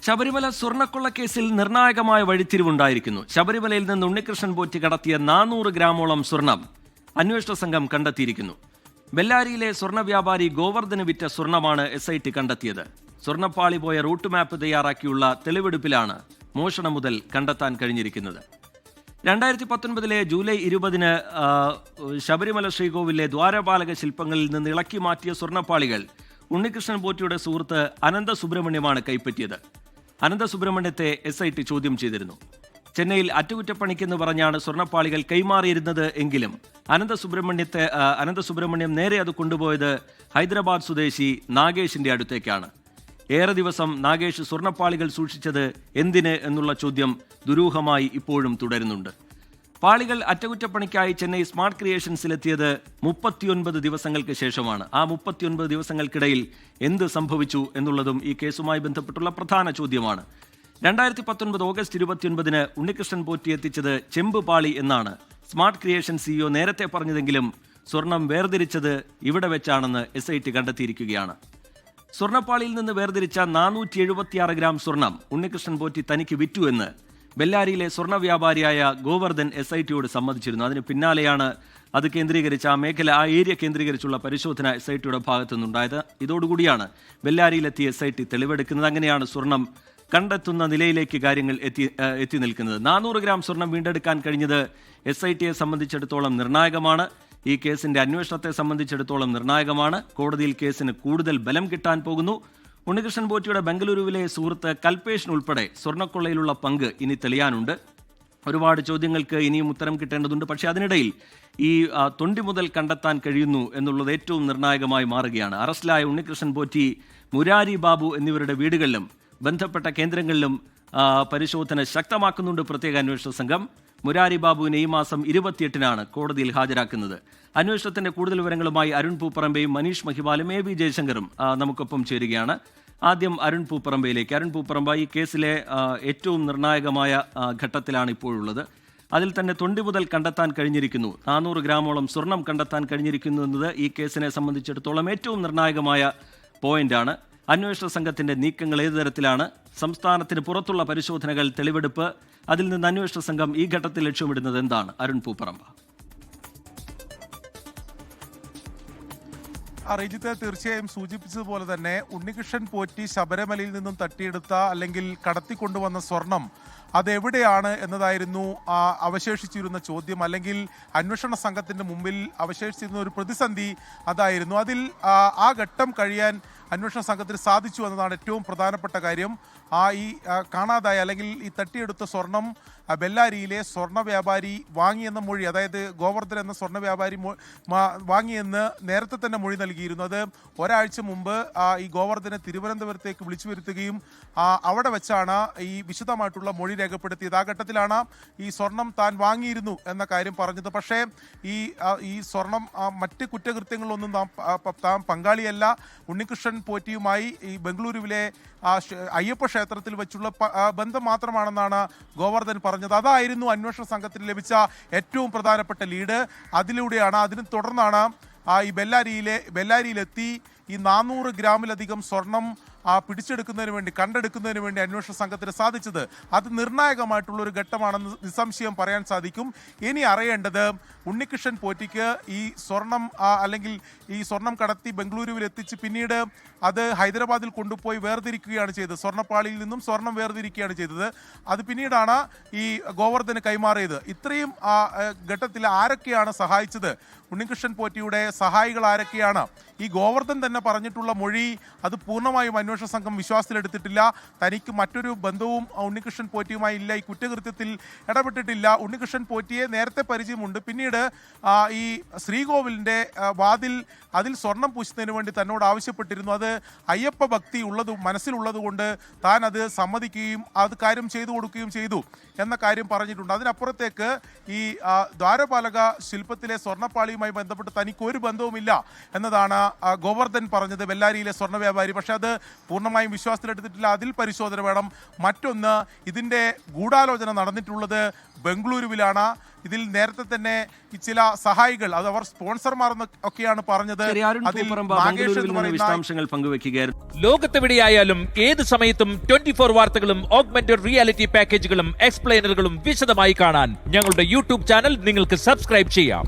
ശബരിമല സ്വർണ്ണക്കൊള്ളക്കേസിൽ നിർണായകമായ വഴിത്തിരിവുണ്ടായിരിക്കുന്നു. ശബരിമലയിൽ നിന്ന് ഉണ്ണികൃഷ്ണൻ പോറ്റി കടത്തിയ 400 ഗ്രാമോളം സ്വർണം അന്വേഷണ സംഘം കണ്ടെത്തിയിരിക്കുന്നു. ബെല്ലാരിയിലെ സ്വർണ്ണ വ്യാപാരി ഗോവർദ്ധന് വിറ്റ സ്വർണമാണ് SIT കണ്ടെത്തിയത്. സ്വർണ്ണപ്പാളി പോയ റൂട്ട് മാപ്പ് തയ്യാറാക്കിയുള്ള തെളിവെടുപ്പിലാണ് മോഷണം മുതൽ കണ്ടെത്താൻ കഴിഞ്ഞിരിക്കുന്നത്. 2019 ജൂലൈ 20 ശബരിമല ശ്രീകോവിലെ ദ്വാരപാലക ശില്പങ്ങളിൽ നിന്ന് ഇളക്കി മാറ്റിയ സ്വർണ്ണപ്പാളികൾ ഉണ്ണികൃഷ്ണൻ പോറ്റിയുടെ സുഹൃത്ത് അനന്ത സുബ്രഹ്മണ്യമാണ് കൈപ്പറ്റിയത്. അനന്ത സുബ്രഹ്മണ്യത്തെ SIT ചോദ്യം ചെയ്തിരുന്നു. ചെന്നൈയിൽ അറ്റകുറ്റപ്പണിക്കെന്ന് പറഞ്ഞാണ് സ്വർണ്ണപ്പാളികൾ കൈമാറിയിരുന്നത് എങ്കിലും അനന്ത സുബ്രഹ്മണ്യം നേരെ അത് കൊണ്ടുപോയത് ഹൈദരാബാദ് സ്വദേശി നാഗേഷിന്റെ അടുത്തേക്കാണ്. ഏറെ ദിവസം നാഗേഷ് സ്വർണ്ണപ്പാളികൾ സൂക്ഷിച്ചത് എന്തിന് എന്നുള്ള ചോദ്യം ദുരൂഹമായി ഇപ്പോഴും തുടരുന്നുണ്ട്. പാളികൾ അറ്റകുറ്റപ്പണിക്കായി ചെന്നൈ സ്മാർട്ട് ക്രിയേഷൻസിലെത്തിയത് 39 ദിവസങ്ങൾക്ക് ശേഷമാണ്. ആ 39 ദിവസങ്ങൾക്കിടയിൽ എന്ത് സംഭവിച്ചു എന്നുള്ളതും ഈ കേസുമായി ബന്ധപ്പെട്ടുള്ള പ്രധാന ചോദ്യമാണ്. 2019 ഓഗസ്റ്റ് 29 ഉണ്ണികൃഷ്ണൻ പോറ്റി എത്തിച്ചത് ചെമ്പ് പാളി എന്നാണ് സ്മാർട്ട് ക്രിയേഷൻ CEO നേരത്തെ പറഞ്ഞതെങ്കിലും സ്വർണം വേർതിരിച്ചത് ഇവിടെ വെച്ചാണെന്ന് SIT കണ്ടെത്തിയിരിക്കുകയാണ്. സ്വർണ്ണപ്പാളിയിൽ നിന്ന് വേർതിരിച്ച 476 ഗ്രാം സ്വർണം ഉണ്ണികൃഷ്ണൻ പോറ്റി തനിക്ക് വിറ്റു എന്ന് ബെല്ലാരിയിലെ സ്വർണ്ണ വ്യാപാരിയായ ഗോവർദ്ധൻ SITയോട് സമ്മതിച്ചിരുന്നു. അതിന് പിന്നാലെയാണ് അത് കേന്ദ്രീകരിച്ച ആ ഏരിയ കേന്ദ്രീകരിച്ചുള്ള പരിശോധന SITയുടെ ഭാഗത്തു നിന്നുണ്ടായത്. ഇതോടുകൂടിയാണ് ബെല്ലാരിയിലെത്തിയ SIT തെളിവെടുക്കുന്നത്. അങ്ങനെയാണ് സ്വർണം കണ്ടെത്തുന്ന നിലയിലേക്ക് കാര്യങ്ങൾ എത്തി നിൽക്കുന്നത്. 400 ഗ്രാം സ്വർണം വീണ്ടെടുക്കാൻ കഴിഞ്ഞത് SITയെ സംബന്ധിച്ചിടത്തോളം നിർണായകമാണ്. ഈ കേസിന്റെ അന്വേഷണത്തെ സംബന്ധിച്ചിടത്തോളം നിർണായകമാണ്. കോടതിയിൽ കേസിന് കൂടുതൽ ബലം കിട്ടാൻ പോകുന്നു. ഉണ്ണികൃഷ്ണൻ പോറ്റിയുടെ ബംഗളൂരുവിലെ സുഹൃത്ത് കൽപേഷിനുൾപ്പെടെ സ്വർണ്ണക്കൊള്ളയിലുള്ള പങ്ക് ഇനി തെളിയാനുണ്ട്. ഒരുപാട് ചോദ്യങ്ങൾക്ക് ഇനിയും ഉത്തരം കിട്ടേണ്ടതുണ്ട്. പക്ഷേ അതിനിടയിൽ ഈ തൊണ്ടി മുതൽ കണ്ടെത്താൻ കഴിയുന്നു എന്നുള്ളത് ഏറ്റവും നിർണായകമായി മാറുകയാണ്. അറസ്റ്റിലായ ഉണ്ണികൃഷ്ണൻ പോറ്റി, മുരാരി ബാബു എന്നിവരുടെ വീടുകളിലും ബന്ധപ്പെട്ട കേന്ദ്രങ്ങളിലും പരിശോധന ശക്തമാക്കുന്നുണ്ട് പ്രത്യേക അന്വേഷണ സംഘം. മുരാരി ബാബുവിനെ ഈ മാസം 28 കോടതിയിൽ ഹാജരാക്കുന്നത്. അന്വേഷണത്തിന്റെ കൂടുതൽ വിവരങ്ങളുമായി അരുൺ പൂപ്പറമ്പയും മനീഷ് മഹിവാലും AB ജയശങ്കറും നമുക്കൊപ്പം ചേരുകയാണ്. ആദ്യം അരുൺ പൂപ്പറമ്പയിലേക്ക്. അരുൺ പൂപ്പറമ്പ, ഈ കേസിലെ ഏറ്റവും നിർണായകമായ ഘട്ടത്തിലാണ് ഇപ്പോഴുള്ളത്. അതിൽ തന്നെ തൊണ്ടി മുതൽ കണ്ടെത്താൻ കഴിഞ്ഞിരിക്കുന്നു. 400 ഗ്രാമോളം സ്വർണം കണ്ടെത്താൻ കഴിഞ്ഞിരിക്കുന്നു എന്നത് ഈ കേസിനെ സംബന്ധിച്ചിടത്തോളം ഏറ്റവും നിർണായകമായ പോയിന്റാണ്. അന്വേഷണ സംഘത്തിന്റെ നീക്കങ്ങൾ ഏതു തരത്തിലാണ്? സംസ്ഥാനത്തിന് പുറത്തുള്ള പരിശോധനകൾ, തെളിവെടുപ്പ്, അതിൽ നിന്ന് അന്വേഷണ സംഘം ഈ ഘട്ടത്തിൽ ലക്ഷ്യമിടുന്നത് എന്താണ്? അരുൺ പൂപ്പറമ്പ. റിജിത്ത് തീർച്ചയായും സൂചിപ്പിച്ചതുപോലെ തന്നെ ഉണ്ണികൃഷ്ണൻ പോറ്റി ശബരിമലയിൽ നിന്നും തട്ടിയെടുത്ത അല്ലെങ്കിൽ കടത്തിക്കൊണ്ടുവന്ന സ്വർണം അതെവിടെയാണ് എന്നതായിരുന്നു അവശേഷിച്ചിരുന്ന ചോദ്യം. അല്ലെങ്കിൽ അന്വേഷണ സംഘത്തിന്റെ മുമ്പിൽ അവശേഷിച്ചിരുന്ന ഒരു പ്രതിസന്ധി അതായിരുന്നു. അതിൽ ആ ഘട്ടം കഴിയാൻ അന്വേഷണ സംഘത്തിന് സാധിച്ചു എന്നതാണ് ഏറ്റവും പ്രധാനപ്പെട്ട കാര്യം. ഈ കാണാതായ അല്ലെങ്കിൽ ഈ തട്ടിയെടുത്ത സ്വർണം ബെല്ലാരിയിലെ സ്വർണ്ണ വ്യാപാരി വാങ്ങിയെന്ന മൊഴി, അതായത് ഗോവർദ്ധൻ എന്ന സ്വർണ്ണ വ്യാപാരി വാങ്ങിയെന്ന് നേരത്തെ തന്നെ മൊഴി നൽകിയിരുന്നു. അത് ഒരാഴ്ച മുമ്പ് ഈ ഗോവർദ്ധനെ തിരുവനന്തപുരത്തേക്ക് വിളിച്ചു വരുത്തുകയും അവിടെ വെച്ചാണ് ഈ വിശദമായിട്ടുള്ള മൊഴി രേഖപ്പെടുത്തിയത്. ആ ഘട്ടത്തിലാണ് ഈ സ്വർണം താൻ വാങ്ങിയിരുന്നു എന്ന കാര്യം പറഞ്ഞത്. പക്ഷേ ഈ സ്വർണം മറ്റ് കുറ്റകൃത്യങ്ങളിലൊന്നും താൻ പങ്കാളിയല്ല. ഉണ്ണികൃഷ്ണൻ പോറ്റിയുമായി ഈ ബംഗളൂരുവിലെ അയ്യപ്പ ക്ഷേത്രത്തിൽ വെച്ചുള്ള ബന്ധം മാത്രമാണെന്നാണ് ഗോവർദ്ധൻ പറഞ്ഞത്. അതായിരുന്നു അന്വേഷണ സംഘത്തിന് ലഭിച്ച ഏറ്റവും പ്രധാനപ്പെട്ട ലീഡ്. അതിന് തുടർന്നാണ് ഈ ബെല്ലാരിയിലെത്തി ഈ 400 ഗ്രാമിലധികം സ്വർണം കണ്ടെടുക്കുന്നതിന് വേണ്ടി അന്വേഷണ സംഘത്തിന് സാധിച്ചത്. അത് നിർണായകമായിട്ടുള്ളൊരു ഘട്ടമാണെന്ന് നിസ്സംശയം പറയാൻ സാധിക്കും. ഇനി അറിയേണ്ടത് ഉണ്ണികൃഷ്ണൻ പോറ്റിക്ക് ഈ സ്വർണം അല്ലെങ്കിൽ ഈ സ്വർണം കടത്തി ബംഗളൂരുവിൽ എത്തിച്ച് പിന്നീട് അത് ഹൈദരാബാദിൽ കൊണ്ടുപോയി വേർതിരിക്കുകയാണ് ചെയ്തത്. സ്വർണ്ണപ്പാളിയിൽ നിന്നും സ്വർണം വേർതിരിക്കുകയാണ് ചെയ്തത്. അത് പിന്നീടാണ് ഈ ഗോവർദ്ധന് കൈമാറിയത്. ഇത്രയും ഘട്ടത്തിൽ ആരൊക്കെയാണ് സഹായിച്ചത്? ഉണ്ണികൃഷ്ണൻ പോറ്റിയുടെ സഹായികൾ ആരൊക്കെയാണ്? ഈ ഗോവർദ്ധൻ തന്നെ പറഞ്ഞിട്ടുള്ള മൊഴി അത് പൂർണ്ണമായും അന്വേഷണ സംഘം വിശ്വാസത്തിലെടുത്തിട്ടില്ല. തനിക്ക് മറ്റൊരു ബന്ധവും ഉണ്ണികൃഷ്ണൻ പോറ്റിയുമായി ഇല്ല, ഈ കുറ്റകൃത്യത്തിൽ ഇടപെട്ടിട്ടില്ല. ഉണ്ണികൃഷ്ണൻ പോറ്റിയെ നേരത്തെ പരിചയമുണ്ട്. പിന്നീട് ഈ ശ്രീകോവിലിൻ്റെ അതിൽ സ്വർണം പൂശുന്നതിന് വേണ്ടി തന്നോട് ആവശ്യപ്പെട്ടിരുന്നു. അത് അയ്യപ്പ ഭക്തി മനസ്സിലുള്ളത് കൊണ്ട് താൻ അത് സമ്മതിക്കുകയും അത് കാര്യം ചെയ്തു കൊടുക്കുകയും ചെയ്തു എന്ന കാര്യം പറഞ്ഞിട്ടുണ്ട്. അതിനപ്പുറത്തേക്ക് ഈ ദ്വാരപാലക ശില്പത്തിലെ സ്വർണ്ണപ്പാളിയുമായി ബന്ധപ്പെട്ട് തനിക്ക് ഒരു ബന്ധവുമില്ല എന്നതാണ് ഗോവർദ്ധൻ പറഞ്ഞത്, ബെല്ലാരിയിലെ സ്വർണ്ണ വ്യാപാരി. പക്ഷെ അത് പൂർണ്ണമായും വിശ്വാസത്തിലെടുത്തിട്ടില്ല, അതിൽ പരിശോധന വേണം. മറ്റൊന്ന്, ഇതിൻ്റെ ഗൂഢാലോചന നടന്നിട്ടുള്ളത് ബംഗളൂരുവിലാണ്. ഇതിൽ നേരത്തെ തന്നെ ഈ ചില സഹായികൾ, അത് അവർ സ്പോൺസർമാർ ഒക്കെയാണ് പറഞ്ഞത്. അതിൽ നാഗേഷ് എന്ന് പറയുന്ന വിശദാംശങ്ങൾ പങ്കുവെക്കുകയായിരുന്നു. ലോകത്തെവിടെയായാലും ഏത് സമയത്തും 24 വാർത്തകളും ഓഗ്മെന്റഡ് റിയാലിറ്റി പാക്കേജുകളും എക്സ്പ്ലെയിനറുകളും വിശദമായി കാണാൻ ഞങ്ങളുടെ യൂട്യൂബ് ചാനൽ നിങ്ങൾക്ക് സബ്സ്ക്രൈബ് ചെയ്യാം.